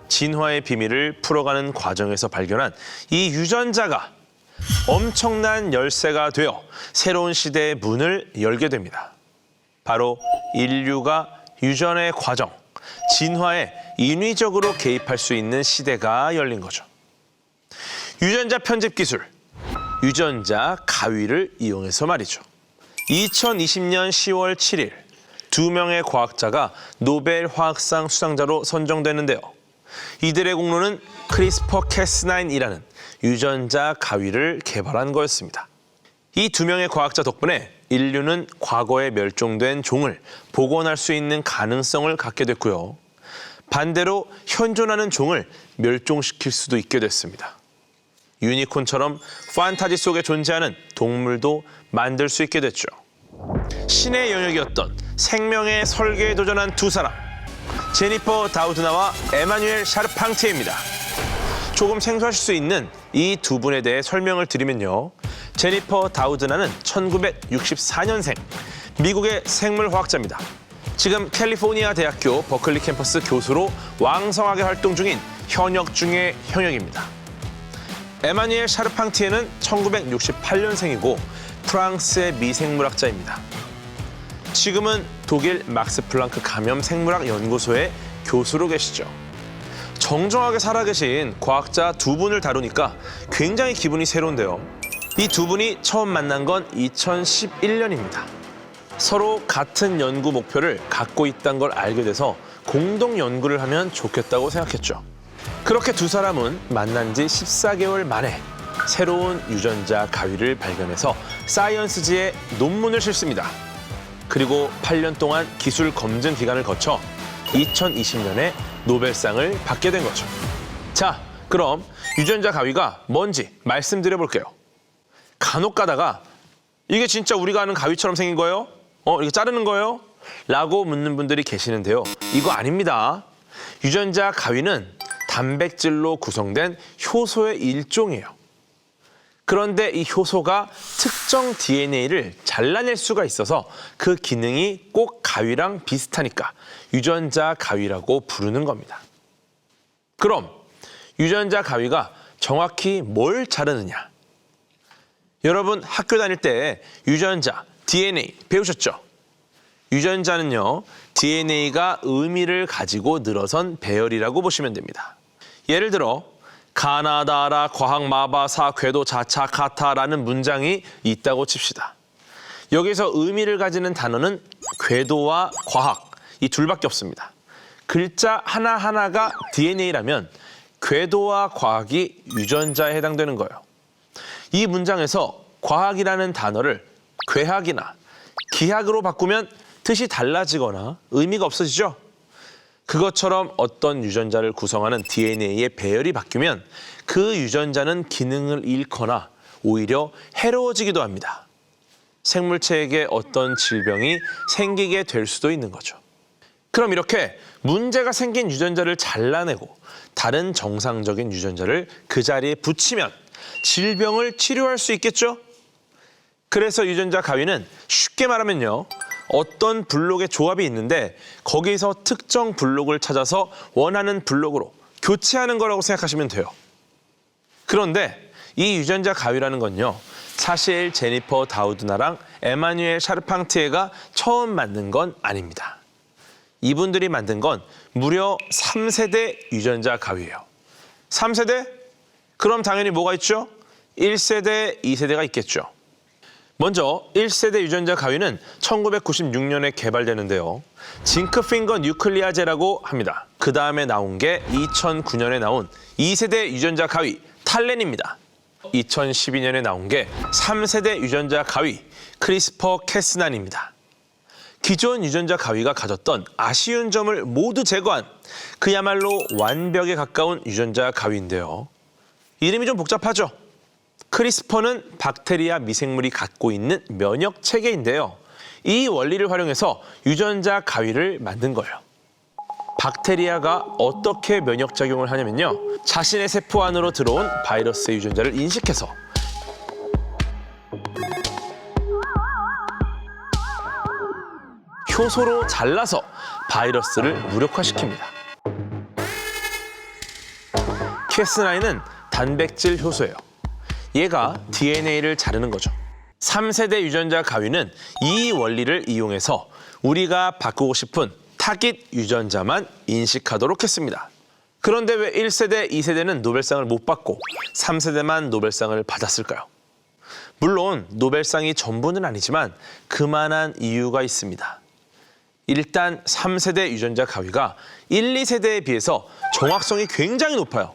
진화의 비밀을 풀어가는 과정에서 발견한 이 유전자가 엄청난 열쇠가 되어 새로운 시대의 문을 열게 됩니다. 바로 인류가 유전의 과정, 진화에 인위적으로 개입할 수 있는 시대가 열린 거죠. 유전자 편집 기술, 유전자 가위를 이용해서 말이죠. 2020년 10월 7일, 2명의 과학자가 노벨 화학상 수상자로 선정되는데요. 이들의 공로는 크리스퍼-캐스9이라는 유전자 가위를 개발한 거였습니다. 이 2명의 과학자 덕분에 인류는 과거에 멸종된 종을 복원할 수 있는 가능성을 갖게 됐고요. 반대로 현존하는 종을 멸종시킬 수도 있게 됐습니다. 유니콘처럼 판타지 속에 존재하는 동물도 만들 수 있게 됐죠. 신의 영역이었던 생명의 설계에 도전한 두 사람, 제니퍼 다우드나와 에마뉴엘 샤르팡티에입니다. 조금 생소하실 수 있는 이 두 분에 대해 설명을 드리면요. 제니퍼 다우드나는 1964년생, 미국의 생물화학자입니다. 지금 캘리포니아 대학교 버클리 캠퍼스 교수로 왕성하게 활동 중인 현역 중의 현역입니다. 에마뉴엘 샤르팡티에는 1968년생이고 프랑스의 미생물학자입니다. 지금은 독일 막스 플랑크 감염 생물학 연구소의 교수로 계시죠. 정정하게 살아계신 과학자 두 분을 다루니까 굉장히 기분이 새로운데요. 이 두 분이 처음 만난 건 2011년입니다. 서로 같은 연구 목표를 갖고 있다는 걸 알게 돼서 공동 연구를 하면 좋겠다고 생각했죠. 그렇게 두 사람은 만난 지 14개월 만에 새로운 유전자 가위를 발견해서 사이언스지에 논문을 실습니다. 그리고 8년 동안 기술 검증 기간을 거쳐 2020년에 노벨상을 받게 된 거죠. 자, 그럼 유전자 가위가 뭔지 말씀드려볼게요. 간혹 가다가 이게 진짜 우리가 아는 가위처럼 생긴 거예요? 이게 자르는 거예요? 라고 묻는 분들이 계시는데요. 이거 아닙니다. 유전자 가위는 단백질로 구성된 효소의 일종이에요. 그런데 이 효소가 특정 DNA를 잘라낼 수가 있어서 그 기능이 꼭 가위랑 비슷하니까 유전자 가위라고 부르는 겁니다. 그럼 유전자 가위가 정확히 뭘 자르느냐? 여러분 학교 다닐 때 유전자, DNA 배우셨죠? 유전자는요, DNA가 의미를 가지고 늘어선 배열이라고 보시면 됩니다. 예를 들어 가나다라 과학 마바사 궤도 자차 카타라는 문장이 있다고 칩시다. 여기서 의미를 가지는 단어는 궤도와 과학 이 둘밖에 없습니다. 글자 하나하나가 DNA라면 궤도와 과학이 유전자에 해당되는 거예요. 이 문장에서 과학이라는 단어를 괴학이나 기학으로 바꾸면 뜻이 달라지거나 의미가 없어지죠. 그것처럼 어떤 유전자를 구성하는 DNA의 배열이 바뀌면 그 유전자는 기능을 잃거나 오히려 해로워지기도 합니다. 생물체에게 어떤 질병이 생기게 될 수도 있는 거죠. 그럼 이렇게 문제가 생긴 유전자를 잘라내고 다른 정상적인 유전자를 그 자리에 붙이면 질병을 치료할 수 있겠죠? 그래서 유전자 가위는 쉽게 말하면요. 어떤 블록의 조합이 있는데 거기서 특정 블록을 찾아서 원하는 블록으로 교체하는 거라고 생각하시면 돼요. 그런데 이 유전자 가위라는 건요. 사실 제니퍼 다우드나랑 에마뉴엘 샤르팡티에가 처음 만든 건 아닙니다. 이분들이 만든 건 무려 3세대 유전자 가위예요. 3세대? 그럼 당연히 뭐가 있죠? 1세대, 2세대가 있겠죠. 먼저 1세대 유전자 가위는 1996년에 개발되는데요. 징크핑거 뉴클리아제라고 합니다. 그 다음에 나온 게 2009년에 나온 2세대 유전자 가위 탈렌입니다. 2012년에 나온 게 3세대 유전자 가위 크리스퍼-캐스9입니다. 기존 유전자 가위가 가졌던 아쉬운 점을 모두 제거한 그야말로 완벽에 가까운 유전자 가위인데요. 이름이 좀 복잡하죠? 크리스퍼는 박테리아 미생물이 갖고 있는 면역 체계인데요. 이 원리를 활용해서 유전자 가위를 만든 거예요. 박테리아가 어떻게 면역작용을 하냐면요. 자신의 세포 안으로 들어온 바이러스의 유전자를 인식해서 효소로 잘라서 바이러스를 무력화시킵니다. 캐스나인은 단백질 효소예요. 얘가 DNA를 자르는 거죠. 3세대 유전자 가위는 이 원리를 이용해서 우리가 바꾸고 싶은 타깃 유전자만 인식하도록 했습니다. 그런데 왜 1세대, 2세대는 노벨상을 못 받고 3세대만 노벨상을 받았을까요? 물론 노벨상이 전부는 아니지만 그만한 이유가 있습니다. 일단 3세대 유전자 가위가 1, 2세대에 비해서 정확성이 굉장히 높아요.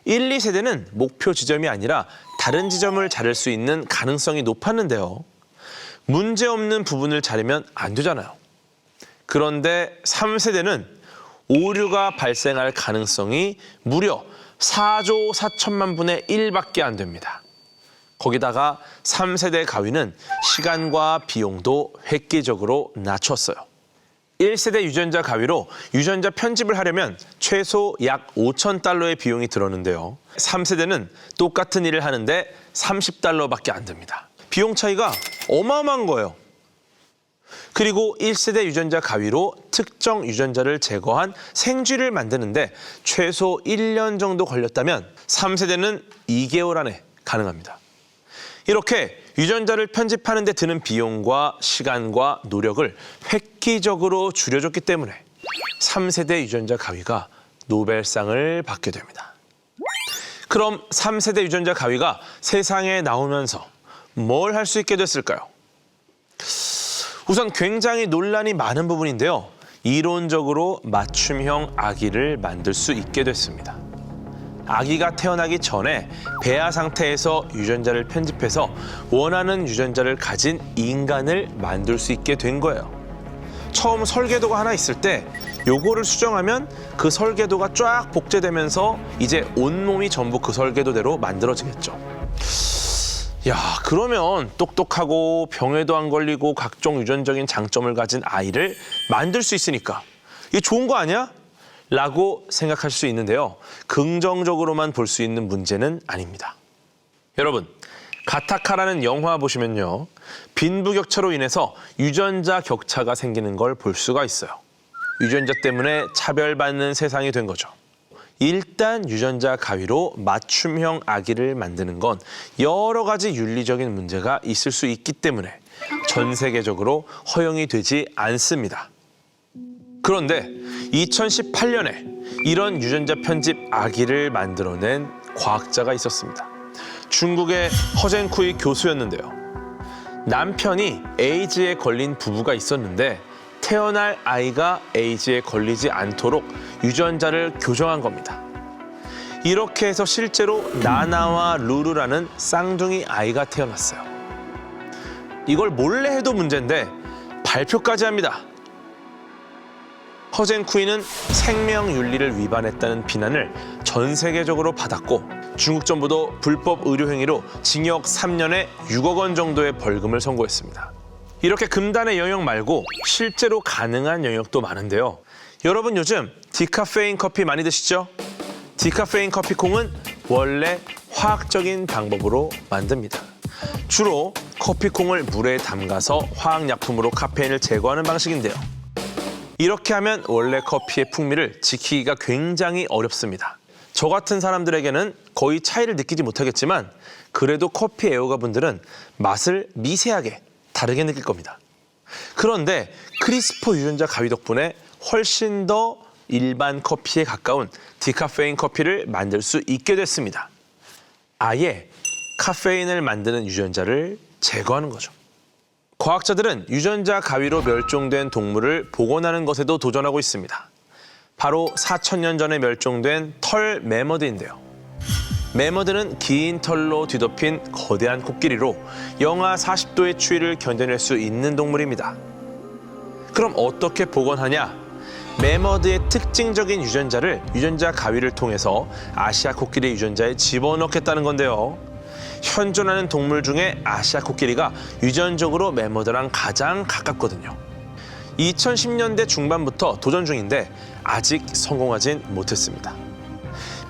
1, 2세대는 목표 지점이 아니라 다른 지점을 자를 수 있는 가능성이 높았는데요. 문제없는 부분을 자르면 안 되잖아요. 그런데 3세대는 오류가 발생할 가능성이 무려 4조 4천만 분의 1밖에 안 됩니다. 거기다가 3세대 가위는 시간과 비용도 획기적으로 낮췄어요. 1세대 유전자 가위로 유전자 편집을 하려면 최소 약 5,000달러의 비용이 들었는데요. 3세대는 똑같은 일을 하는데 30달러밖에 안 듭니다. 비용 차이가 어마어마한 거예요. 그리고 1세대 유전자 가위로 특정 유전자를 제거한 생쥐를 만드는데 최소 1년 정도 걸렸다면 3세대는 2개월 안에 가능합니다. 이렇게 유전자를 편집하는 데 드는 비용과 시간과 노력을 획기적으로 줄여줬기 때문에 3세대 유전자 가위가 노벨상을 받게 됩니다. 그럼 3세대 유전자 가위가 세상에 나오면서 뭘 할 수 있게 됐을까요? 우선 굉장히 논란이 많은 부분인데요. 이론적으로 맞춤형 아기를 만들 수 있게 됐습니다. 아기가 태어나기 전에 배아 상태에서 유전자를 편집해서 원하는 유전자를 가진 인간을 만들 수 있게 된 거예요. 처음 설계도가 하나 있을 때 요거를 수정하면 그 설계도가 쫙 복제되면서 이제 온몸이 전부 그 설계도대로 만들어지겠죠. 야, 그러면 똑똑하고 병에도 안 걸리고 각종 유전적인 장점을 가진 아이를 만들 수 있으니까 이게 좋은 거 아니야? 라고 생각할 수 있는데요. 긍정적으로만 볼 수 있는 문제는 아닙니다. 여러분, 가타카라는 영화 보시면요. 빈부격차로 인해서 유전자 격차가 생기는 걸 볼 수가 있어요. 유전자 때문에 차별받는 세상이 된 거죠. 일단 유전자 가위로 맞춤형 아기를 만드는 건 여러 가지 윤리적인 문제가 있을 수 있기 때문에 전 세계적으로 허용이 되지 않습니다. 그런데 2018년에 이런 유전자 편집 아기를 만들어낸 과학자가 있었습니다. 중국의 허젠쿠이 교수였는데요. 남편이 에이즈에 걸린 부부가 있었는데 태어날 아이가 에이즈에 걸리지 않도록 유전자를 교정한 겁니다. 이렇게 해서 실제로 나나와 루루라는 쌍둥이 아이가 태어났어요. 이걸 몰래 해도 문제인데 발표까지 합니다. 허젠쿠이는 생명윤리를 위반했다는 비난을 전 세계적으로 받았고 중국 정부도 불법 의료 행위로 징역 3년에 6억 원 정도의 벌금을 선고했습니다. 이렇게 금단의 영역 말고 실제로 가능한 영역도 많은데요. 여러분 요즘 디카페인 커피 많이 드시죠? 디카페인 커피콩은 원래 화학적인 방법으로 만듭니다. 주로 커피콩을 물에 담가서 화학약품으로 카페인을 제거하는 방식인데요. 이렇게 하면 원래 커피의 풍미를 지키기가 굉장히 어렵습니다. 저 같은 사람들에게는 거의 차이를 느끼지 못하겠지만 그래도 커피 애호가분들은 맛을 미세하게 다르게 느낄 겁니다. 그런데 크리스퍼 유전자 가위 덕분에 훨씬 더 일반 커피에 가까운 디카페인 커피를 만들 수 있게 됐습니다. 아예 카페인을 만드는 유전자를 제거하는 거죠. 과학자들은 유전자 가위로 멸종된 동물을 복원하는 것에도 도전하고 있습니다. 바로 4,000년 전에 멸종된 털 매머드인데요. 매머드는 긴 털로 뒤덮인 거대한 코끼리로 영하 40도의 추위를 견뎌낼 수 있는 동물입니다. 그럼 어떻게 복원하냐? 매머드의 특징적인 유전자를 유전자 가위를 통해서 아시아 코끼리 유전자에 집어넣겠다는 건데요. 현존하는 동물 중에 아시아 코끼리가 유전적으로 매머드랑 가장 가깝거든요. 2010년대 중반부터 도전 중인데 아직 성공하진 못했습니다.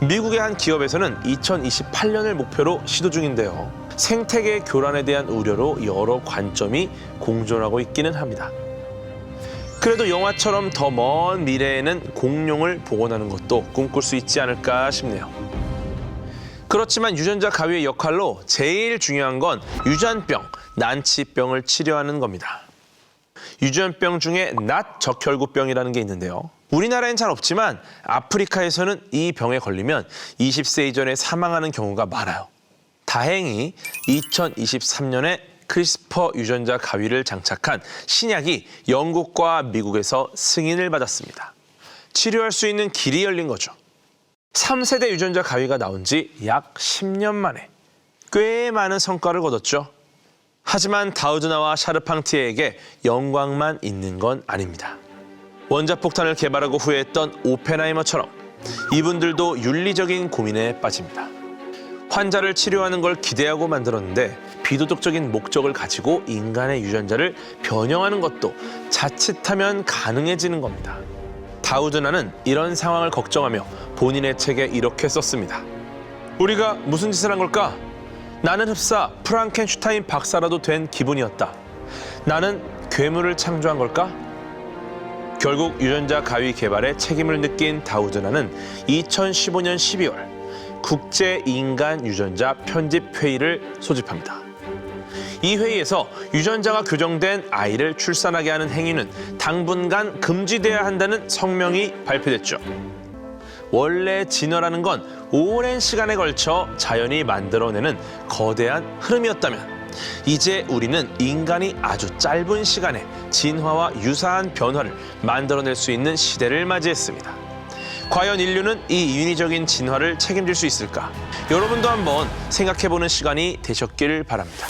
미국의 한 기업에서는 2028년을 목표로 시도 중인데요. 생태계 교란에 대한 우려로 여러 관점이 공존하고 있기는 합니다. 그래도 영화처럼 더 먼 미래에는 공룡을 복원하는 것도 꿈꿀 수 있지 않을까 싶네요. 그렇지만 유전자 가위의 역할로 제일 중요한 건 유전병, 난치병을 치료하는 겁니다. 유전병 중에 낫적혈구병이라는 게 있는데요. 우리나라엔 잘 없지만 아프리카에서는 이 병에 걸리면 20세 이전에 사망하는 경우가 많아요. 다행히 2023년에 크리스퍼 유전자 가위를 장착한 신약이 영국과 미국에서 승인을 받았습니다. 치료할 수 있는 길이 열린 거죠. 3세대 유전자 가위가 나온 지 약 10년 만에 꽤 많은 성과를 거뒀죠. 하지만 다우드나와 샤르팡티에게 영광만 있는 건 아닙니다. 원자폭탄을 개발하고 후회했던 오펜하이머처럼 이분들도 윤리적인 고민에 빠집니다. 환자를 치료하는 걸 기대하고 만들었는데 비도덕적인 목적을 가지고 인간의 유전자를 변형하는 것도 자칫하면 가능해지는 겁니다. 다우드나는 이런 상황을 걱정하며 본인의 책에 이렇게 썼습니다. 우리가 무슨 짓을 한 걸까? 나는 흡사 프랑켄슈타인 박사라도 된 기분이었다. 나는 괴물을 창조한 걸까? 결국 유전자 가위 개발에 책임을 느낀 다우드나는 2015년 12월 국제인간유전자 편집회의를 소집합니다. 이 회의에서 유전자가 교정된 아이를 출산하게 하는 행위는 당분간 금지돼야 한다는 성명이 발표됐죠. 원래 진화라는 건 오랜 시간에 걸쳐 자연이 만들어내는 거대한 흐름이었다면 이제 우리는 인간이 아주 짧은 시간에 진화와 유사한 변화를 만들어낼 수 있는 시대를 맞이했습니다. 과연 인류는 이 인위적인 진화를 책임질 수 있을까? 여러분도 한번 생각해보는 시간이 되셨길 바랍니다.